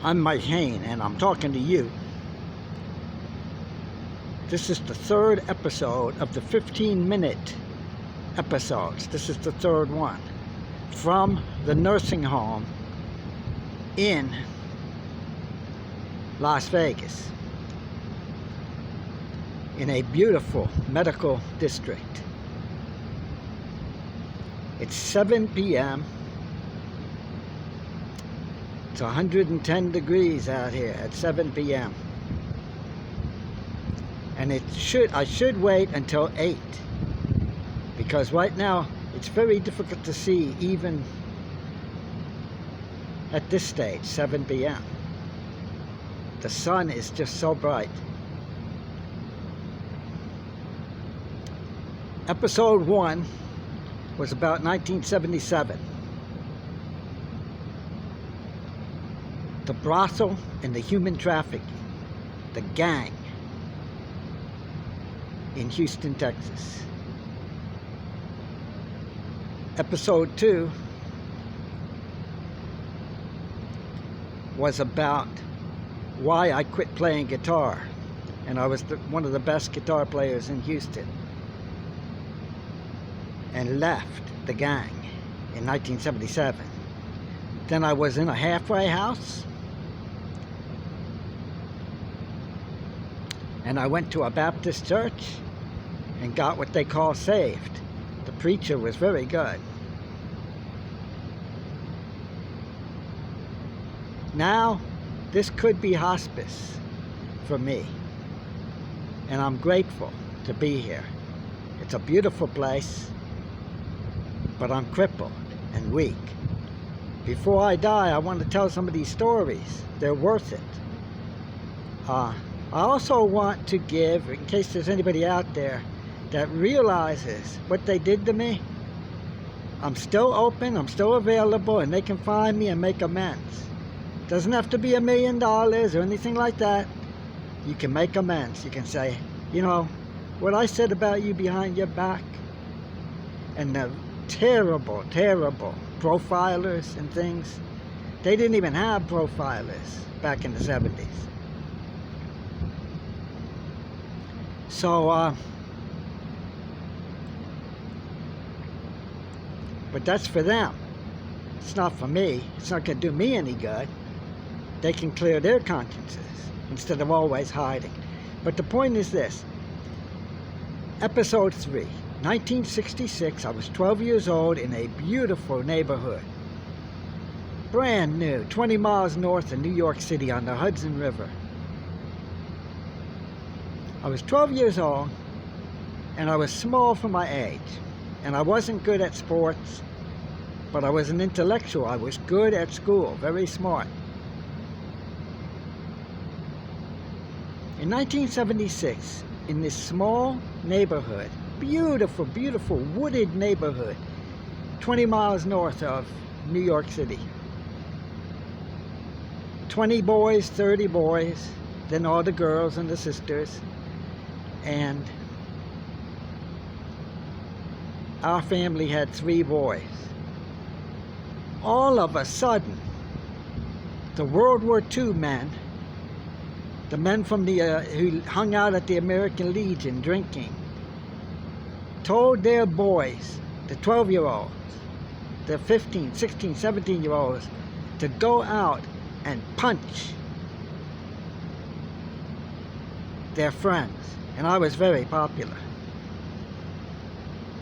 I'm Hayne, and I'm talking to you. This is the third episode of the 15-minute episodes. This is the third one from the nursing home in Las Vegas, in a beautiful medical district. It's 7 p.m. It's 110 degrees out here at 7 p.m. And I should wait until 8, because right now it's very difficult to see even at this stage, 7 p.m. The sun is just so bright. Episode 1 was about 1977. The brothel and the human trafficking, the gang in Houston, Texas. Episode 2 was about why I quit playing guitar, and I was one of the best guitar players in Houston, and left the gang in 1977. Then I was in a halfway house, and I went to a Baptist church and got what they call saved. The preacher was very good. Now, this could be hospice for me, and I'm grateful to be here. It's a beautiful place, but I'm crippled and weak. Before I die, I want to tell some of these stories. They're worth it. I also want to give, in case there's anybody out there that realizes what they did to me, I'm still open, I'm still available, and they can find me and make amends. Doesn't have to be $1 million or anything like that. You can make amends. You can say, you know, what I said about you behind your back, and the terrible, terrible profilers and things. They didn't even have profilers back in the 70s. So, but that's for them. It's not for me. It's not going to do me any good. They can clear their consciences instead of always hiding. But the point is this. Episode 3, 1966, I was 12 years old in a beautiful neighborhood. Brand new, 20 miles north of New York City on the Hudson River. I was 12 years old, and I was small for my age. And I wasn't good at sports, but I was an intellectual. I was good at school, very smart. In 1976, in this small neighborhood, beautiful, beautiful wooded neighborhood, 20 miles north of New York City. 20 boys, 30 boys, then all the girls and the sisters. And our family had 3 boys. All of a sudden, the World War II men, the men from who hung out at the American Legion drinking, told their boys, the 12-year-olds, the 15, 16, 17-year-olds, to go out and punch their friends. And I was very popular.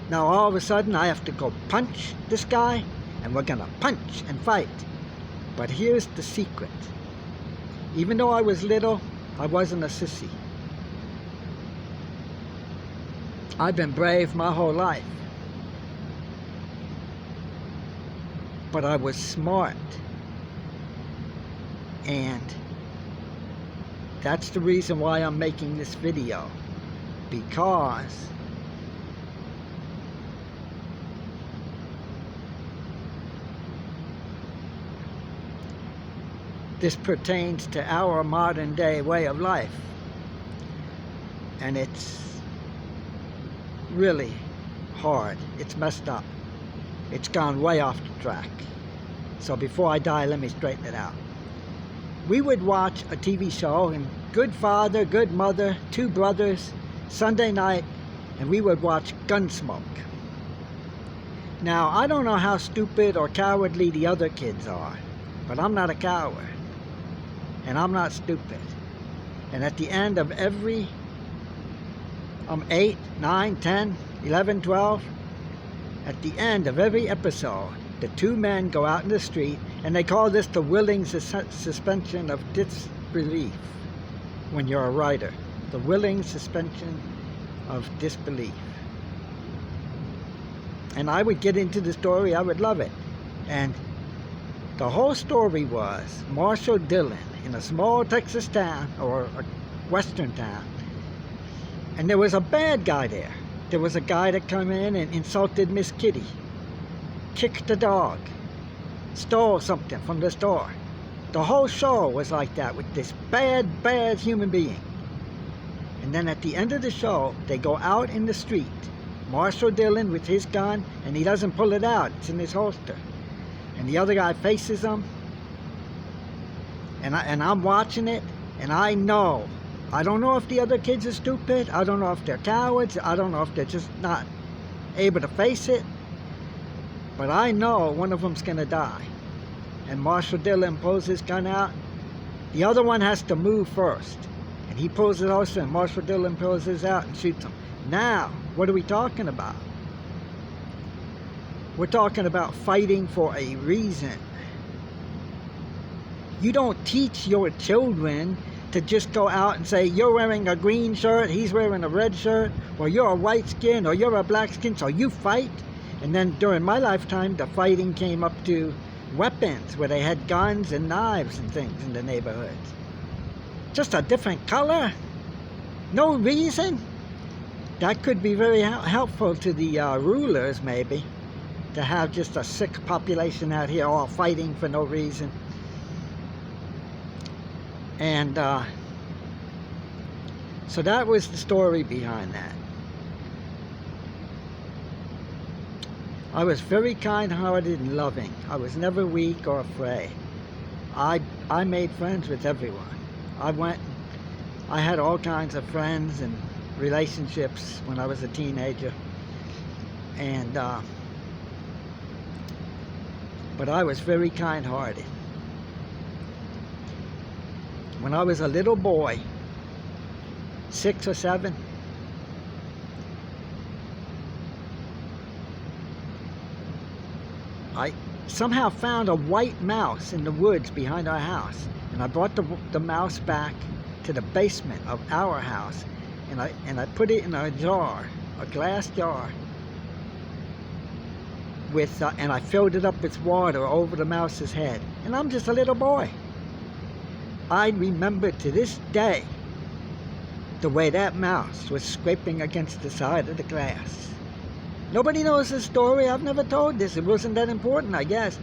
Now all of a sudden I have to go punch this guy, and we're gonna punch and fight. But here's the secret. Even though I was little, I wasn't a sissy. I've been brave my whole life. But I was smart. And that's the reason why I'm making this video. Because this pertains to our modern day way of life. And it's really hard. It's messed up. It's gone way off the track. So before I die, let me straighten it out. we would watch a TV show, and good father, good mother, two brothers, Sunday night, and we would watch Gunsmoke. Now, I don't know how stupid or cowardly the other kids are, but I'm not a coward, and I'm not stupid. And at the end of every 8, 9, 10, 11, 12, at the end of every episode, the two men go out in the street, and they call this the willing suspension of disbelief. When you're a writer, the willing suspension of disbelief. And I would get into the story, I would love it. And the whole story was Marshall Dillon in a small Texas town, or a western town, and there was a bad guy there. There was a guy that came in and insulted Miss Kitty, kicked the dog, stole something from the store. The whole show was like that, with this bad human being. And then at the end of the show, they go out in the street, Marshall Dillon with his gun, and he doesn't pull it out, it's in his holster. And the other guy faces him, and I'm watching it, and I know, I don't know if the other kids are stupid, I don't know if they're cowards, I don't know if they're just not able to face it, but I know one of them's gonna die. And Marshall Dillon pulls his gun out, the other one has to move first, and he pulls it also, and Marshall Dillon pulls his out and shoots him. Now, what are we talking about? We're talking about fighting for a reason. You don't teach your children to just go out and say, you're wearing a green shirt, he's wearing a red shirt, or you're a white skin, or you're a black skin, so you fight. And then during my lifetime, the fighting came up to weapons, where they had guns and knives and things in the neighborhoods. Just a different color? No reason? That could be very helpful to the rulers, maybe, to have just a sick population out here all fighting for no reason. And so that was the story behind that. I was very kind-hearted and loving. I was never weak or afraid. I made friends with everyone. I had all kinds of friends and relationships when I was a teenager. And but I was very kind-hearted. When I was a little boy, 6 or 7, I somehow found a white mouse in the woods behind our house, and I brought the mouse back to the basement of our house, and I put it in a jar, a glass jar, with and I filled it up with water over the mouse's head. And I'm just a little boy. I remember to this day the way that mouse was scraping against the side of the glass. Nobody knows this story. I've never told this. It wasn't that important, I guess.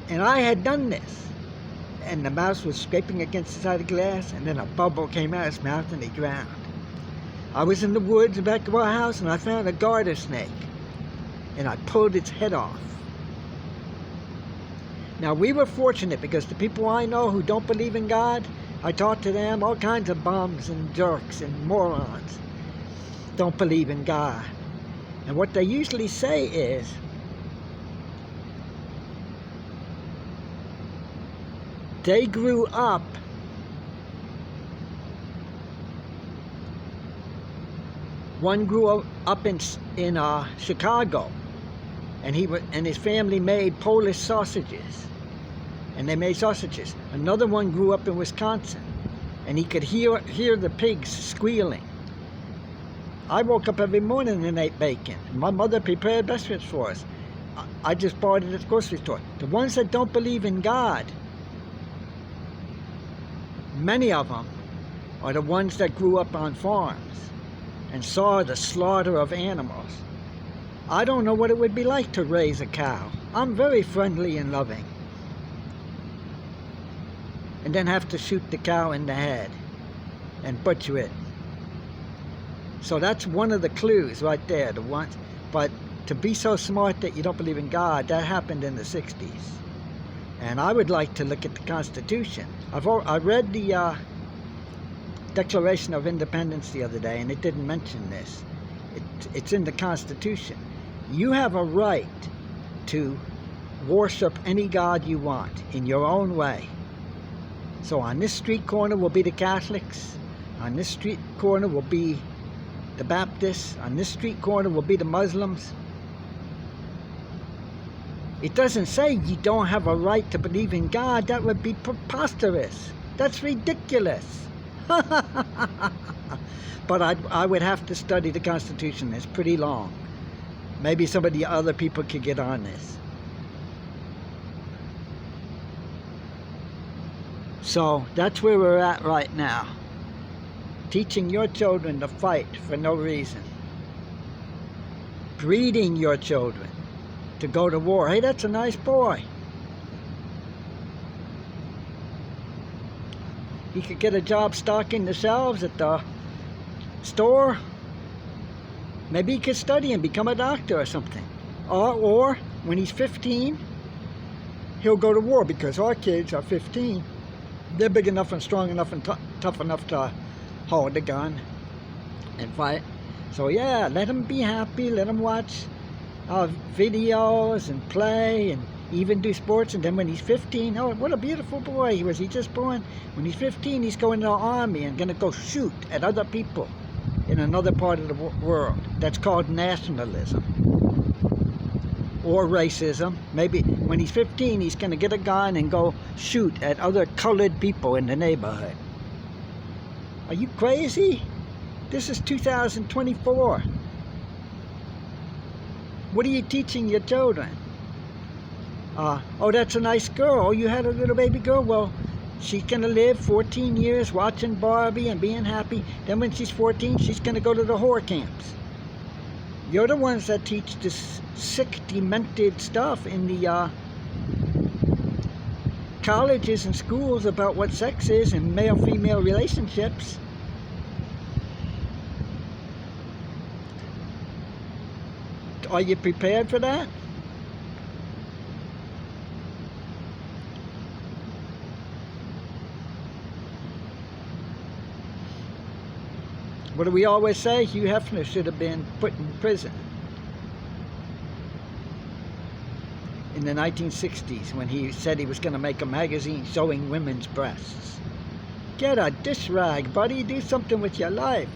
And I had done this. And the mouse was scraping against the side of the glass, and then a bubble came out of his mouth and he drowned. I was in the woods back of our house, and I found a garter snake, and I pulled its head off. Now, we were fortunate because the people I know who don't believe in God, I talked to them, all kinds of bums and jerks and morons don't believe in God. And what they usually say is, they grew up one grew up in Chicago, and his family made Polish sausages, and they made sausages. Another one grew up in Wisconsin, and he could hear the pigs squealing. I woke up every morning and ate bacon. My mother prepared breakfast for us. I just bought it at the grocery store. The ones that don't believe in God, many of them are the ones that grew up on farms and saw the slaughter of animals. I don't know what it would be like to raise a cow. I'm very friendly and loving. And then have to shoot the cow in the head and butcher it. So that's one of the clues right there. But to be so smart that you don't believe in God, that happened in the 60s. And I would like to look at the Constitution. I read the Declaration of Independence the other day, and it didn't mention this. It's in the Constitution. You have a right to worship any God you want in your own way. So on this street corner will be the Catholics. On this street corner will be the Baptists. On this street corner will be the Muslims. It doesn't say you don't have a right to believe in God. That would be preposterous. That's ridiculous. But I would have to study the Constitution. It's pretty long. Maybe some of the other people could get on this. So that's where we're at right now. Teaching your children to fight for no reason. Breeding your children to go to war. Hey, that's a nice boy. He could get a job stocking the shelves at the store. Maybe he could study and become a doctor or something. Or when he's 15, he'll go to war, because our kids are 15. They're big enough and strong enough and tough enough to hold a gun and fight. So yeah, let him be happy. Let him watch videos and play and even do sports. And then when he's 15, oh, what a beautiful boy he was. He just born. When he's 15, he's going to the army and going to go shoot at other people in another part of the world. That's called nationalism or racism. Maybe when he's 15, he's going to get a gun and go shoot at other colored people in the neighborhood. Are you crazy? This is 2024. What are you teaching your children? Oh, that's a nice girl. Oh, you had a little baby girl? Well, she's going to live 14 years watching Barbie and being happy. Then when she's 14, she's going to go to the whore camps. You're the ones that teach this sick, demented stuff in the colleges and schools about what sex is and male-female relationships. Are you prepared for that? What do we always say? Hugh Hefner should have been put in prison in the 1960s when he said he was going to make a magazine showing women's breasts. Get a dish rag, buddy. Do something with your life.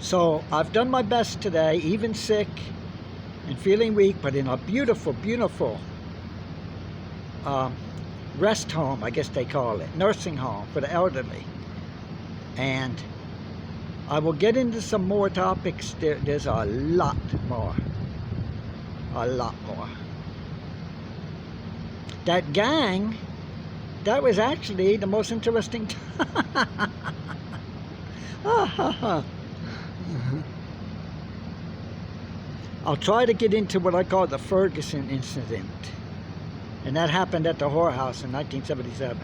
So I've done my best today, even sick and feeling weak, but in a beautiful, beautiful rest home, I guess they call it, nursing home for the elderly. And I will get into some more topics. There's a lot more. A lot more. That gang, that was actually the most interesting. I'll try to get into what I call the Ferguson incident. And that happened at the whorehouse in 1977.